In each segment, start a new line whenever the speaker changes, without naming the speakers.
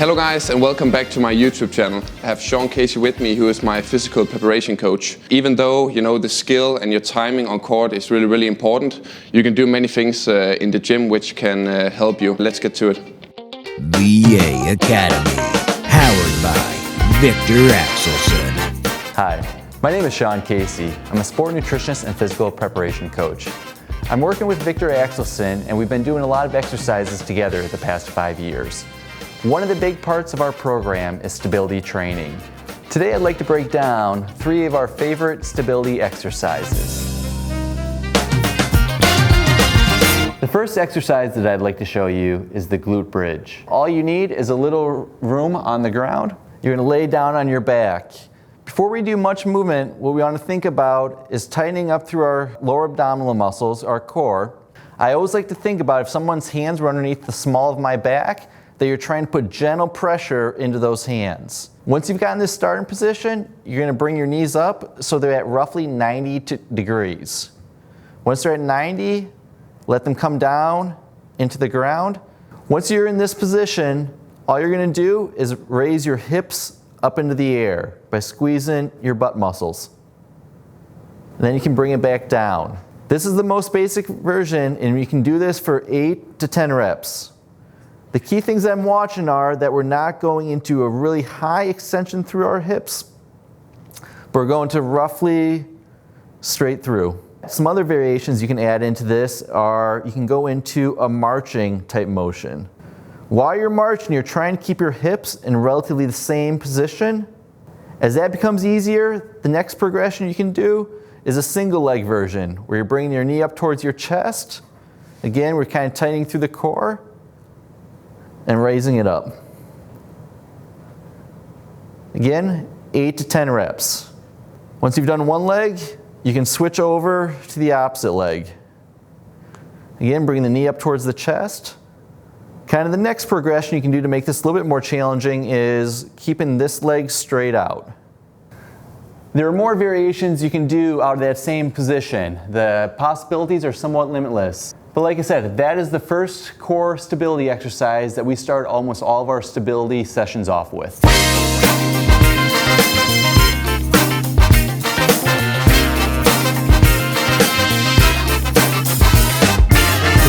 Hello guys, and welcome back to my YouTube channel. I have Sean Casey with me, who is my physical preparation coach. Even though the skill and your timing on court is really important, you can do many things in the gym which can help you. Let's get to it.
VACADEMY, powered by Victor Axelson.
Hi, my name is Sean Casey. I'm a sport nutritionist and physical preparation coach. I'm working with Victor Axelson, and we've been doing a lot of exercises together the past 5 years. One of the big parts of our program is stability training. Today I'd like to break down 3 of our favorite stability exercises. The first exercise that I'd like to show you is the glute bridge. All you need is a little room on the ground. You're going to lay down on your back. Before we do much movement, what we want to think about is tightening up through our lower abdominal muscles, our core. I always like to think about if someone's hands were underneath the small of my back, that you're trying to put gentle pressure into those hands. Once you've gotten this starting position, you're going to bring your knees up so they're at roughly 90 degrees. Once they're at 90, let them come down into the ground. Once you're in this position, all you're going to do is raise your hips up into the air by squeezing your butt muscles. And then you can bring it back down. This is the most basic version, and you can do this for 8 to 10 reps. The key things I'm watching are that we're not going into a really high extension through our hips, but we're going to roughly straight through. Some other variations you can add into this are you can go into a marching type motion. While you're marching, you're trying to keep your hips in relatively the same position. As that becomes easier, the next progression you can do is a single leg version where you're bringing your knee up towards your chest. Again, we're kind of tightening through the core and raising it up. Again, 8 to 10 reps. Once you've done one leg, you can switch over to the opposite leg. Again, bring the knee up towards the chest. Kind of the next progression you can do to make this a little bit more challenging is keeping this leg straight out. There are more variations you can do out of that same position. The possibilities are somewhat limitless. But like I said, that is the first core stability exercise that we start almost all of our stability sessions off with. The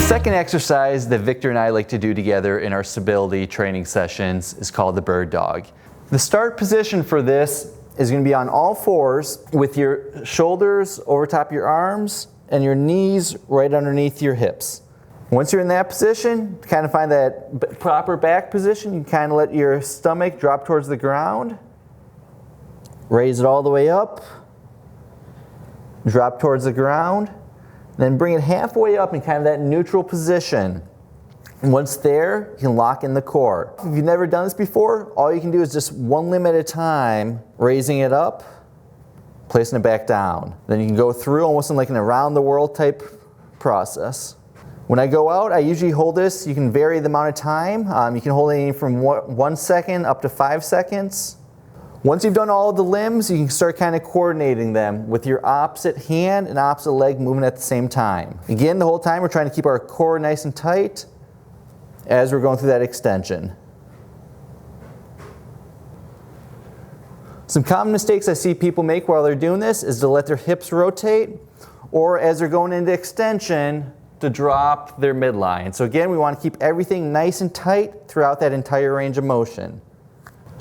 second exercise that Victor and I like to do together in our stability training sessions is called the bird dog. The start position for this is going to be on all fours with your shoulders over top of your arms and your knees right underneath your hips. Once you're in that position, to kind of find that proper back position, you kind of let your stomach drop towards the ground, raise it all the way up, drop towards the ground, then bring it halfway up in kind of that neutral position. And once there, you can lock in the core. If you've never done this before, all you can do is just one limb at a time, raising it up, placing it back down. Then you can go through almost in like an around the world type process. When I go out, I usually hold this. You can vary the amount of time. You can hold it from 1 second up to 5 seconds. Once you've done all of the limbs, you can start kind of coordinating them with your opposite hand and opposite leg moving at the same time. Again, the whole time we're trying to keep our core nice and tight as we're going through that extension. Some common mistakes I see people make while they're doing this is to let their hips rotate, or as they're going into extension, to drop their midline. So again, we want to keep everything nice and tight throughout that entire range of motion.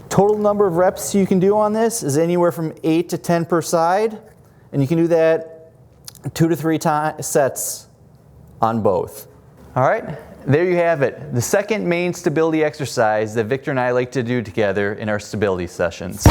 Total number of reps you can do on this is anywhere from 8 to 10 per side, and you can do that 2 to 3 sets on both. All right. There you have it, the second main stability exercise that Victor and I like to do together in our stability sessions.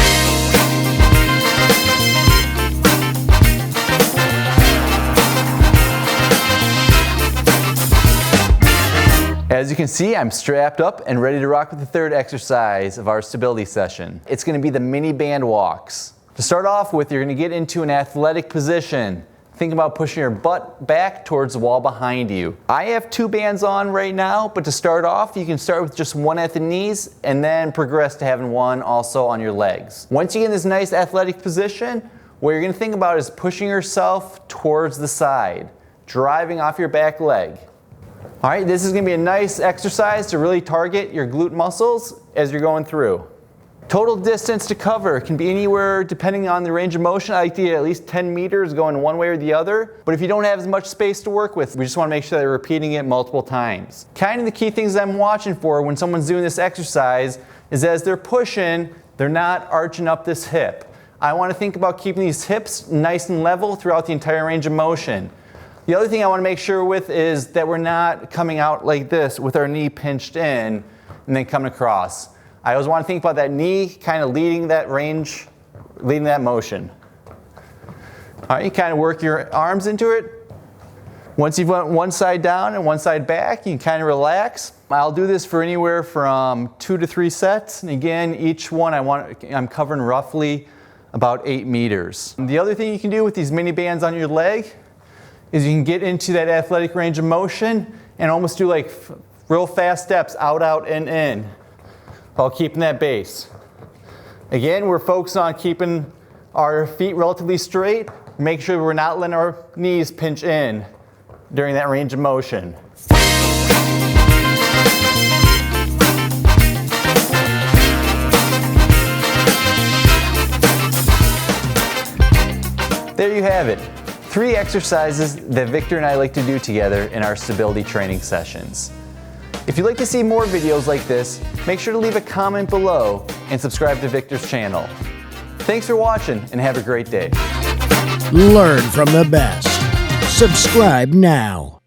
As you can see, I'm strapped up and ready to rock with the third exercise of our stability session. It's going to be the mini band walks. To start off with, you're going to get into an athletic position. Think about pushing your butt back towards the wall behind you. I have 2 bands on right now, but to start off, you can start with just 1 at the knees and then progress to having 1 also on your legs. Once you get in this nice athletic position, what you're going to think about is pushing yourself towards the side, driving off your back leg. All right, this is gonna be a nice exercise to really target your glute muscles as you're going through. Total distance to cover can be anywhere depending on the range of motion. I like to get at least 10 meters going one way or the other. But if you don't have as much space to work with, we just wanna make sure that we're repeating it multiple times. Kind of the key things I'm watching for when someone's doing this exercise is as they're pushing, they're not arching up this hip. I wanna think about keeping these hips nice and level throughout the entire range of motion. The other thing I wanna make sure with is that we're not coming out like this with our knee pinched in and then coming across. I always want to think about that knee kind of leading that range, leading that motion. All right, you kind of work your arms into it. Once you've went one side down and one side back, you can kind of relax. I'll do this for anywhere from 2 to 3 sets. And again, each one I'm covering roughly about 8 meters. The other thing you can do with these mini bands on your leg is you can get into that athletic range of motion and almost do like real fast steps out, out, in, while keeping that base. Again, we're focused on keeping our feet relatively straight, make sure we're not letting our knees pinch in during that range of motion. There you have it. 3 exercises that Victor and I like to do together in our stability training sessions. If you'd like to see more videos like this, make sure to leave a comment below and subscribe to Victor's channel. Thanks for watching and have a great day.
Learn from the best. Subscribe now.